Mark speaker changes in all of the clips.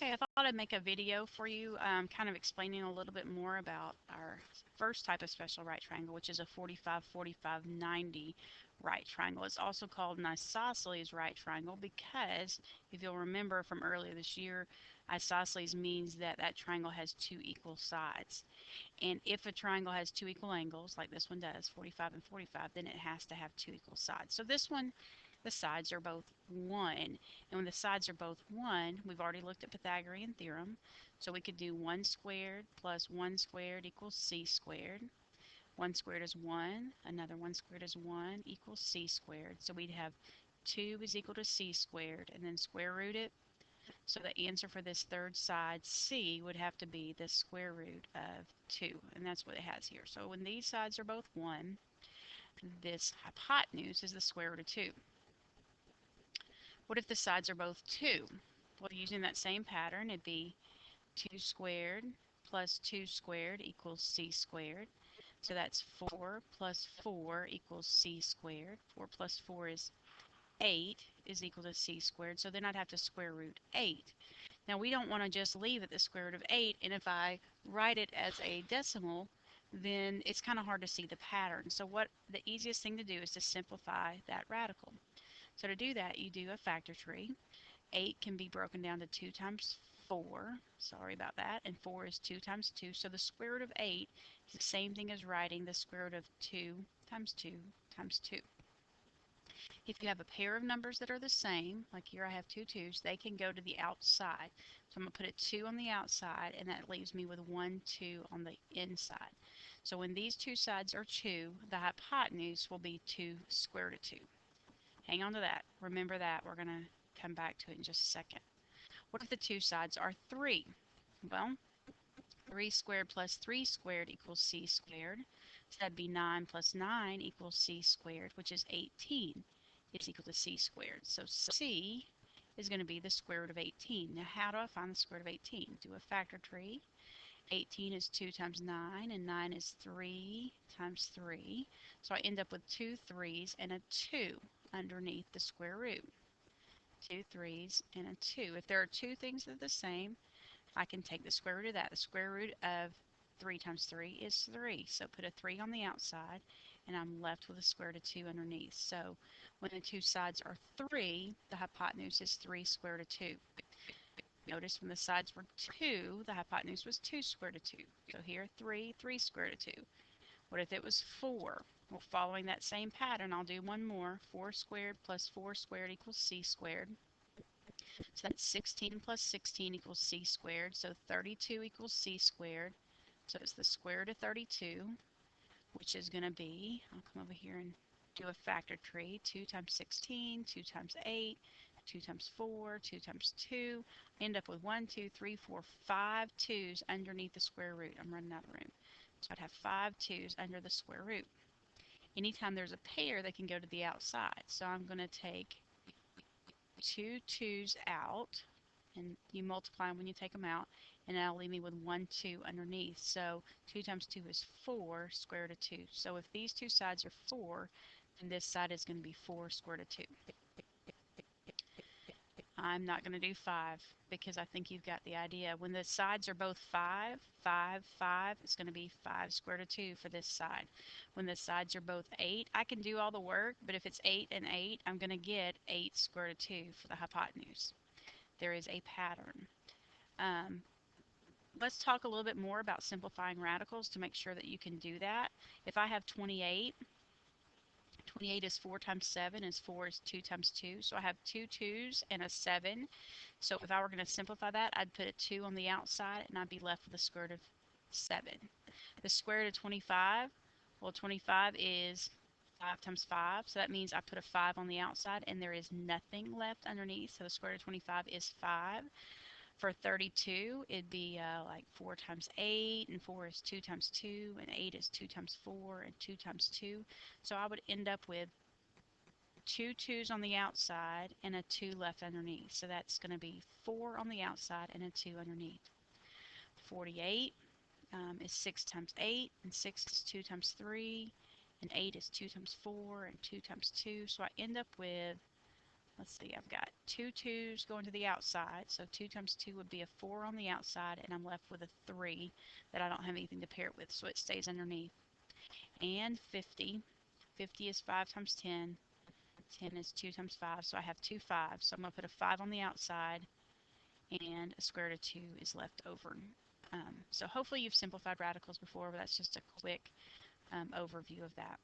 Speaker 1: Okay, I thought I'd make a video for you kind of explaining a little bit more about our first type of special right triangle, which is a 45-45-90 right triangle. It's also called an isosceles right triangle because if you'll remember from earlier this year, isosceles means that that triangle has two equal sides. And if a triangle has two equal angles, like this one does, 45 and 45, then it has to have two equal sides. So this one, the sides are both 1. And when the sides are both 1, we've already looked at Pythagorean theorem. So we could do 1 squared plus 1 squared equals c squared. 1 squared is 1, another 1 squared is 1 equals c squared. So we'd have 2 is equal to c squared, and then square root it. So the answer for this third side, c, would have to be the square root of 2, and that's what it has here. So when these sides are both 1, this hypotenuse is the square root of 2. What if the sides are both 2? Well, using that same pattern, it'd be 2 squared plus 2 squared equals c squared. So that's 4 plus 4 equals c squared. 4 plus 4 is 8 is equal to c squared. So then I'd have to square root 8. Now we don't want to just leave at the square root of 8, and if I write it as a decimal, then it's kind of hard to see the pattern. So what the easiest thing to do is to simplify that radical. So to do that, you do a factor tree. 8 can be broken down to 2 times 4. Sorry about that. And 4 is 2 times 2. So the square root of 8 is the same thing as writing the square root of 2 times 2 times 2. If you have a pair of numbers that are the same, like here I have two 2's, they can go to the outside. So I'm going to put a 2 on the outside, and that leaves me with 1, 2 on the inside. So when these two sides are 2, the hypotenuse will be 2 square root of 2. Hang on to that. Remember that. We're going to come back to it in just a second. What if the two sides are 3? Well, 3 squared plus 3 squared equals c squared. So that'd be 9 plus 9 equals c squared, which is 18. Is equal to c squared. So c is going to be the square root of 18. Now how do I find the square root of 18? Do a factor tree. 18 is 2 times 9, and 9 is 3 times 3. So I end up with two 3's and a 2 underneath the square root. Two 3's and a 2. If there are two things that are the same, I can take the square root of that. The square root of 3 times 3 is 3. So put a 3 on the outside, and I'm left with a square root of 2 underneath. So when the two sides are 3, the hypotenuse is 3 square root of 2. Notice when the sides were 2, the hypotenuse was 2 square root of 2. So here 3, 3 square root of 2. What if it was 4? Well, following that same pattern, I'll do one more. 4 squared plus 4 squared equals c squared. So that's 16 plus 16 equals c squared. So 32 equals c squared. So it's the square root of 32, which is going to be, I'll come over here and do a factor tree. 2 times 16, 2 times 8, 2 times 4, 2 times 2. I end up with 1, 2, 3, 4, 5 2's underneath the square root. I'm running out of room. So I'd have 5 2's under the square root. Anytime there's a pair, they can go to the outside. So I'm going to take two 2's out, and you multiply them when you take them out, and that'll leave me with 1, 2 underneath. So 2 times 2 is 4 square root of 2. So if these two sides are 4, then this side is going to be 4 square root of 2. I'm not going to do 5 because I think you've got the idea. When the sides are both 5, 5, 5, it's going to be 5 square root of 2 for this side. When the sides are both 8, I can do all the work, but if it's 8 and 8, I'm going to get 8 square root of 2 for the hypotenuse. There is a pattern. Um, let's talk a little bit more about simplifying radicals to make sure that you can do that. If I have 28, 28 is 4 times 7 is 4 is 2 times 2. So I have two 2's and a 7. So if I were going to simplify that, I'd put a 2 on the outside and I'd be left with a square root of 7. The square root of 25, well 25 is 5 times 5. So that means I put a 5 on the outside and there is nothing left underneath. So the square root of 25 is 5. For 32, it'd be like 4 times 8, and 4 is 2 times 2, and 8 is 2 times 4, and 2 times 2. So I would end up with two 2's on the outside and a 2 left underneath. So that's going to be 4 on the outside and a 2 underneath. 48 is 6 times 8, and 6 is 2 times 3, and 8 is 2 times 4, and 2 times 2. So I end up with let's see, I've got two 2's going to the outside, so 2 times 2 would be a 4 on the outside, and I'm left with a 3 that I don't have anything to pair it with, so it stays underneath. And 50. 50 is 5 times 10. 10 is 2 times 5, so I have two 5s. So I'm going to put a 5 on the outside, and a square root of 2 is left over. So hopefully you've simplified radicals before, but that's just a quick overview of that.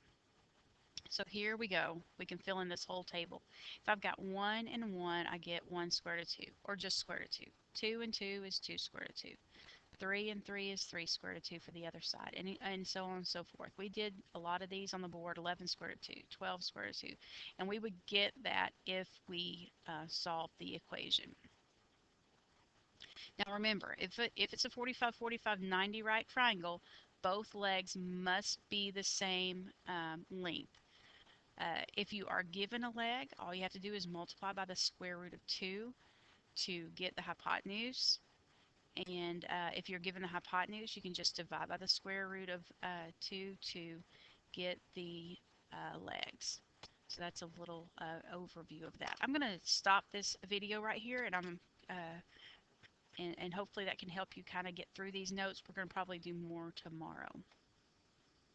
Speaker 1: So here we go. We can fill in this whole table. If I've got 1 and 1, I get 1 square root of 2, or just square root of 2. 2 and 2 is 2 square root of 2. 3 and 3 is 3 square root of 2 for the other side, and so on and so forth. We did a lot of these on the board, 11 square root of 2, 12 square root of 2, and we would get that if we solved the equation. Now remember, if it's a 45, 45, 90 right triangle, both legs must be the same length. If you are given a leg, all you have to do is multiply by the square root of 2 to get the hypotenuse. And if you're given the hypotenuse, you can just divide by the square root of 2 to get the legs. So that's a little overview of that. I'm going to stop this video right here, and and hopefully that can help you kind of get through these notes. We're going to probably do more tomorrow.